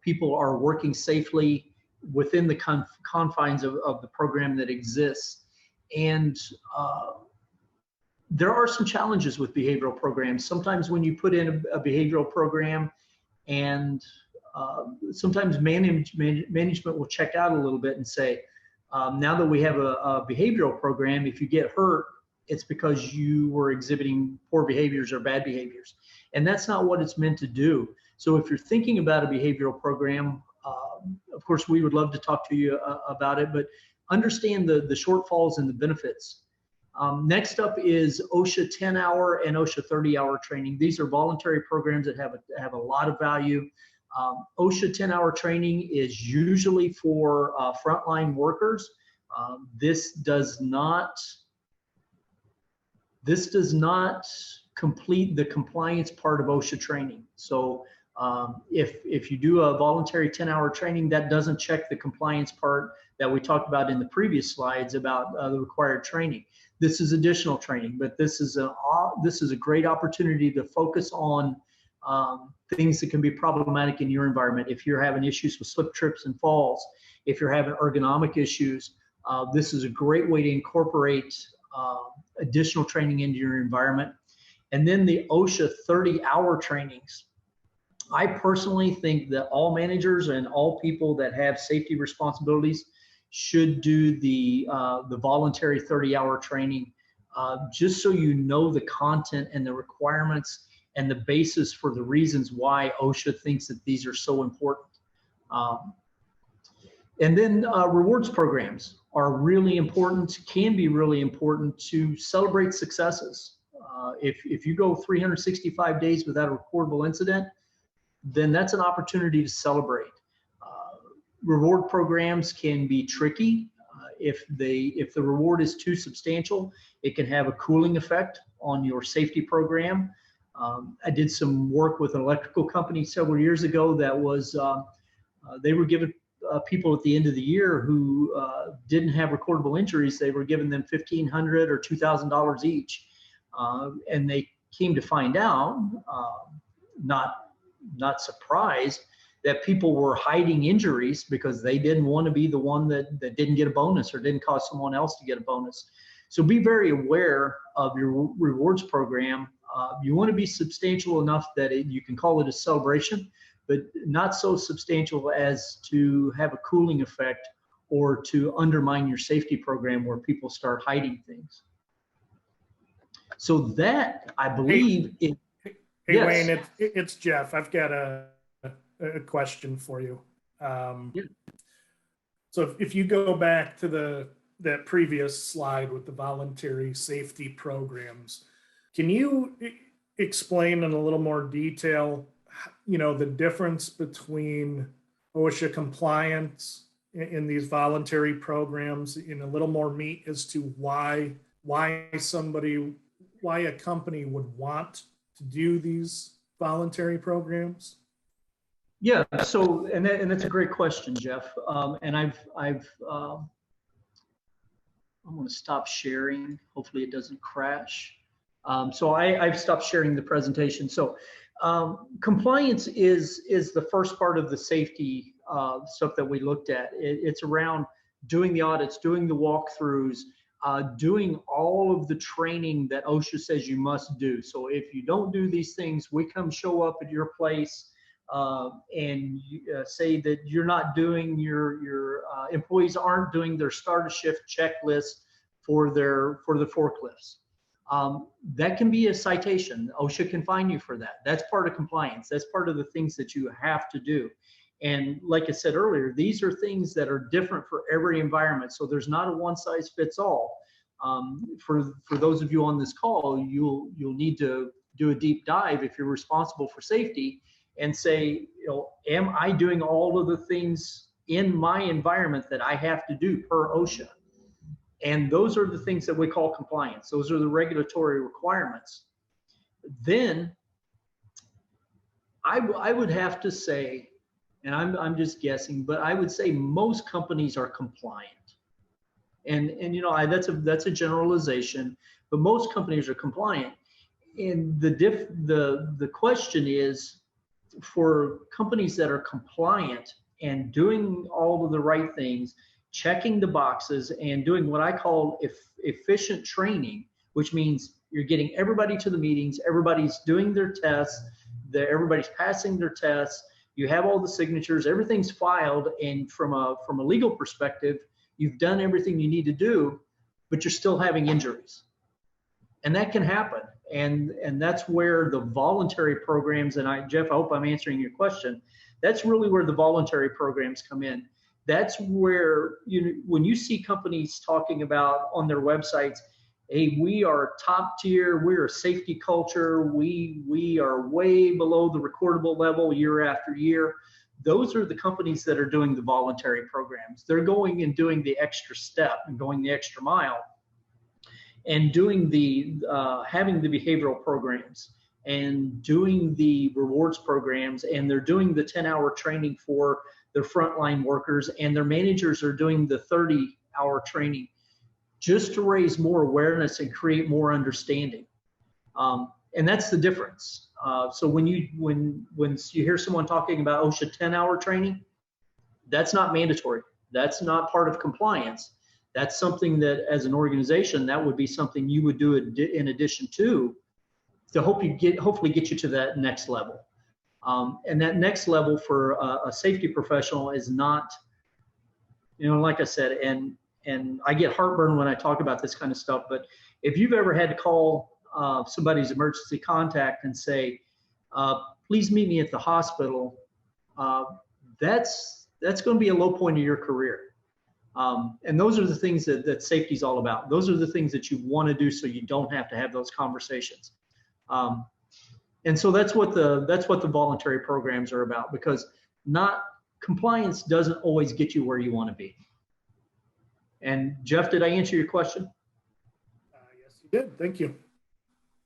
people are working safely within the confines of the program that exists. And there are some challenges with behavioral programs. Sometimes when you put in a behavioral program, and sometimes management will check out a little bit and say, now that we have a behavioral program, if you get hurt, it's because you were exhibiting poor behaviors or bad behaviors. And that's not what it's meant to do. So if you're thinking about a behavioral program, of course, we would love to talk to you about it, but understand the shortfalls and the benefits. Next up is OSHA 10-hour and OSHA 30-hour training. These are voluntary programs that have a lot of value. OSHA 10-hour training is usually for frontline workers. This does not complete the compliance part of OSHA training. So if you do a voluntary 10-hour training, that doesn't check the compliance part that we talked about in the previous slides about the required training. This is additional training, but this is a great opportunity to focus on things that can be problematic in your environment. If you're having issues with slip, trips, and falls, if you're having ergonomic issues, this is a great way to incorporate additional training into your environment. And then the OSHA 30-hour trainings. I personally think that all managers and all people that have safety responsibilities should do the voluntary 30-hour training, just so you know the content and the requirements and the basis for the reasons why OSHA thinks that these are so important. And then rewards programs are really important, can be really important to celebrate successes. If you go 365 days without a recordable incident, then that's an opportunity to celebrate. Reward programs can be tricky. If the reward is too substantial, it can have a cooling effect on your safety program. I did some work with an electrical company several years ago that was, they were giving people at the end of the year who didn't have recordable injuries, they were giving them $1,500 or $2,000 each. And they came to find out, not surprised, that people were hiding injuries because they didn't want to be the one that didn't get a bonus or didn't cause someone else to get a bonus. So be very aware of your rewards program. You want to be substantial enough that you can call it a celebration, but not so substantial as to have a cooling effect or to undermine your safety program where people start hiding things. So that, I believe, Hey, yes. Wayne, it's Jeff. I've got a question for you. Yeah. So if you go back to that previous slide with the voluntary safety programs, can you explain in a little more detail, the difference between OSHA compliance in these voluntary programs in a little more meat as to why a company would want to do these voluntary programs? Yeah, so and that's a great question, Jeff. And I'm going to stop sharing. Hopefully it doesn't crash. So I've stopped sharing the presentation. So compliance is the first part of the safety stuff that we looked at. It's around doing the audits, doing the walkthroughs, doing all of the training that OSHA says you must do. So if you don't do these things, we come show up at your place and say that you're not doing your employees aren't doing their start of shift checklist for the forklifts. That can be a citation. OSHA can fine you for that. That's part of compliance. That's part of the things that you have to do. And like I said earlier, these are things that are different for every environment. So there's not a one size fits all. For those of you on this call, you'll need to do a deep dive if you're responsible for safety and say, am I doing all of the things in my environment that I have to do per OSHA? And those are the things that we call compliance. Those are the regulatory requirements. Then I would have to say, and I'm just guessing, but I would say most companies are compliant. And that's a generalization, but most companies are compliant. And the question is, for companies that are compliant and doing all of the right things, checking the boxes and doing what I call efficient training, which means you're getting everybody to the meetings, everybody's doing their tests, everybody's passing their tests, you have all the signatures, everything's filed, and from a legal perspective, you've done everything you need to do, but you're still having injuries. And that can happen. And that's where the voluntary programs, and Jeff, I hope I'm answering your question. That's really where the voluntary programs come in. That's where, when you see companies talking about on their websites, hey, we are top tier, we're a safety culture, we are way below the recordable level year after year. Those are the companies that are doing the voluntary programs. They're going and doing the extra step and going the extra mile and doing having the behavioral programs and doing the rewards programs, and they're doing the 10-hour training for their frontline workers, and their managers are doing the 30-hour training just to raise more awareness and create more understanding. And that's the difference. So when you hear someone talking about OSHA 10-hour training, that's not mandatory. That's not part of compliance. That's something that, as an organization, that would be something you would do in addition to hopefully get you to that next level. And that next level for a safety professional is not, like I said, and I get heartburn when I talk about this kind of stuff, but if you've ever had to call somebody's emergency contact and say, please meet me at the hospital, that's going to be a low point of your career. And those are the things that safety is all about. Those are the things that you want to do so you don't have to have those conversations. And so that's what the voluntary programs are about, because compliance doesn't always get you where you want to be. And Jeff, did I answer your question? Yes, you did. Thank you.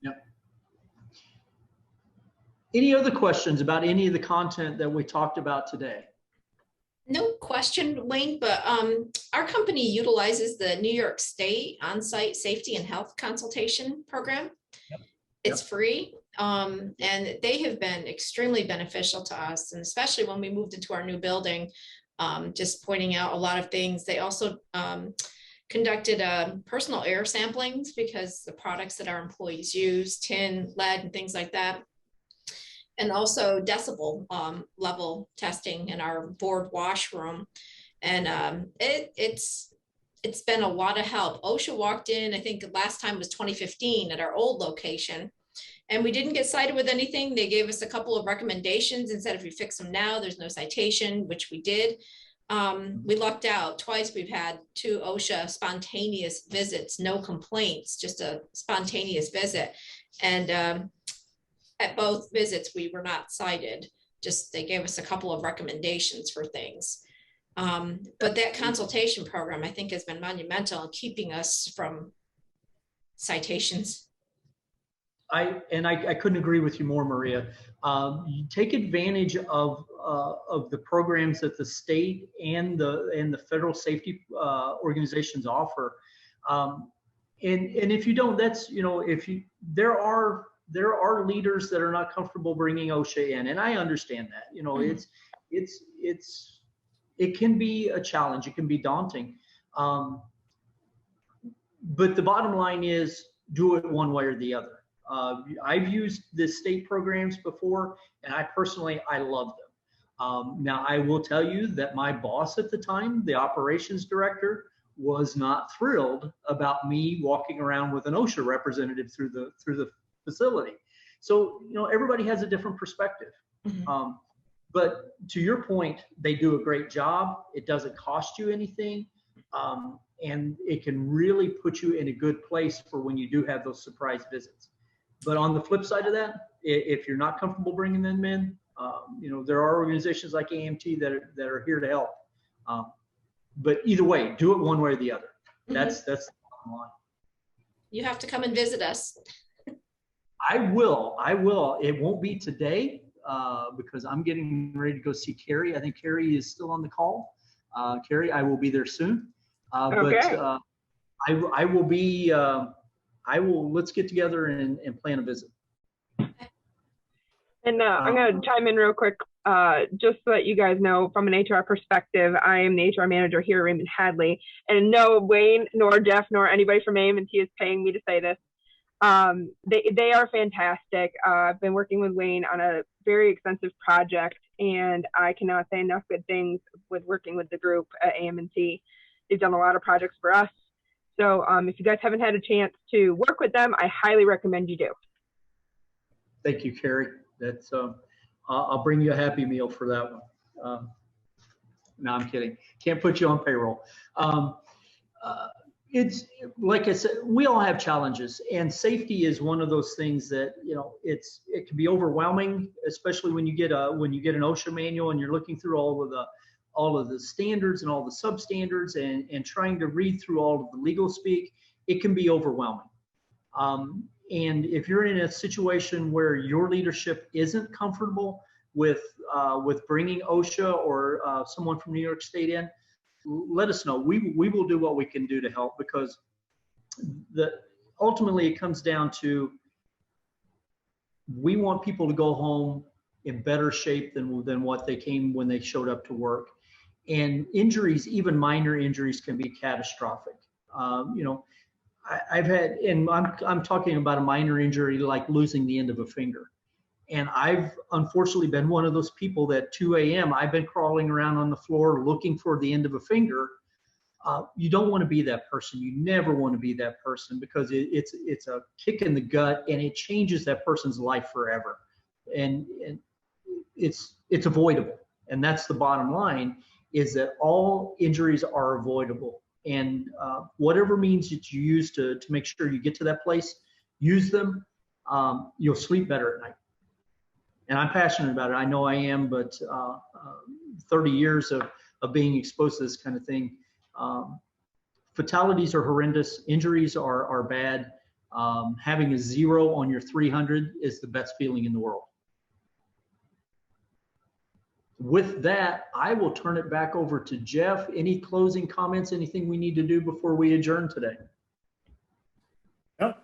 Yep. Any other questions about any of the content that we talked about today? No question, Wayne, but our company utilizes the New York State on-site safety and health consultation program. Yep. It's free, and they have been extremely beneficial to us, and especially when we moved into our new building, just pointing out a lot of things. They also conducted personal air samplings, because the products that our employees use, tin, lead, and things like that. And also decibel level testing in our board washroom. And it's been a lot of help. OSHA walked in, I think last time was 2015 at our old location, and we didn't get cited with anything. They gave us a couple of recommendations and said, if you fix them now, there's no citation, which we did. We lucked out twice. We've had 2 OSHA spontaneous visits, no complaints, just a spontaneous visit. And at both visits, we were not cited. Just they gave us a couple of recommendations for things. But that consultation program, I think, has been monumental in keeping us from citations. I couldn't agree with you more, Maria. You take advantage of the programs that the state and the federal safety organizations offer. And if you don't, that's, there are leaders that are not comfortable bringing OSHA in, and I understand that. It can be a challenge. It can be daunting. But the bottom line is, do it one way or the other. I've used the state programs before, and I love them. Now, I will tell you that my boss at the time, the operations director, was not thrilled about me walking around with an OSHA representative through the facility. So, everybody has a different perspective. Mm-hmm. But to your point, they do a great job. It doesn't cost you anything. And it can really put you in a good place for when you do have those surprise visits. But on the flip side of that, if you're not comfortable bringing them in, There are organizations like AMT that are here to help. But either way, do it one way or the other. That's the bottom line. You have to come and visit us. I will. It won't be today because I'm getting ready to go see Carrie. I think Carrie is still on the call. Carrie, I will be there soon. Okay. But I will be. Let's get together and plan a visit. And I'm going to chime in real quick, just so that you guys know, from an HR perspective, I am the HR manager here at Raymond Hadley. And no Wayne, nor Jeff, nor anybody from AMT is paying me to say this. They are fantastic. I've been working with Wayne on a very extensive project, and I cannot say enough good things with working with the group at AMT. They've done a lot of projects for us. So if you guys haven't had a chance to work with them, I highly recommend you do. Thank you, Carrie. That's I'll bring you a Happy Meal for that one. No, I'm kidding. Can't put you on payroll. It's like I said, we all have challenges, and safety is one of those things that it can be overwhelming, especially when you get an OSHA manual and you're looking through all of the standards and all the substandards and trying to read through all of the legal speak. It can be overwhelming. And if you're in a situation where your leadership isn't comfortable with bringing OSHA or someone from New York State in, let us know. We will do what we can do to help, because ultimately it comes down to, we want people to go home in better shape than what they came when they showed up to work. And injuries, even minor injuries, can be catastrophic. I've had, and I'm talking about a minor injury like losing the end of a finger. And I've unfortunately been one of those people that 2 a.m. I've been crawling around on the floor looking for the end of a finger. You don't want to be that person. You never want to be that person, because it's a kick in the gut, and it changes that person's life forever. And it's avoidable. And that's the bottom line, is that all injuries are avoidable. And whatever means that you use to make sure you get to that place, use them. You'll sleep better at night. And I'm passionate about it. I know I am, but 30 years of being exposed to this kind of thing. Fatalities are horrendous. Injuries are bad. Having a 0 on your 300 is the best feeling in the world. With that, I will turn it back over to Jeff. Any closing comments, anything we need to do before we adjourn today?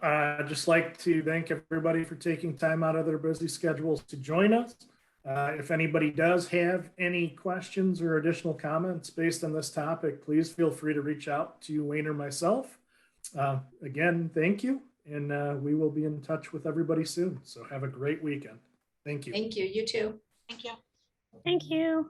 I'd just like to thank everybody for taking time out of their busy schedules to join us. If anybody does have any questions or additional comments based on this topic, please feel free to reach out to Wayne or myself. Again, thank you. And we will be in touch with everybody soon. So have a great weekend. Thank you. Thank you. You too. Thank you. Thank you.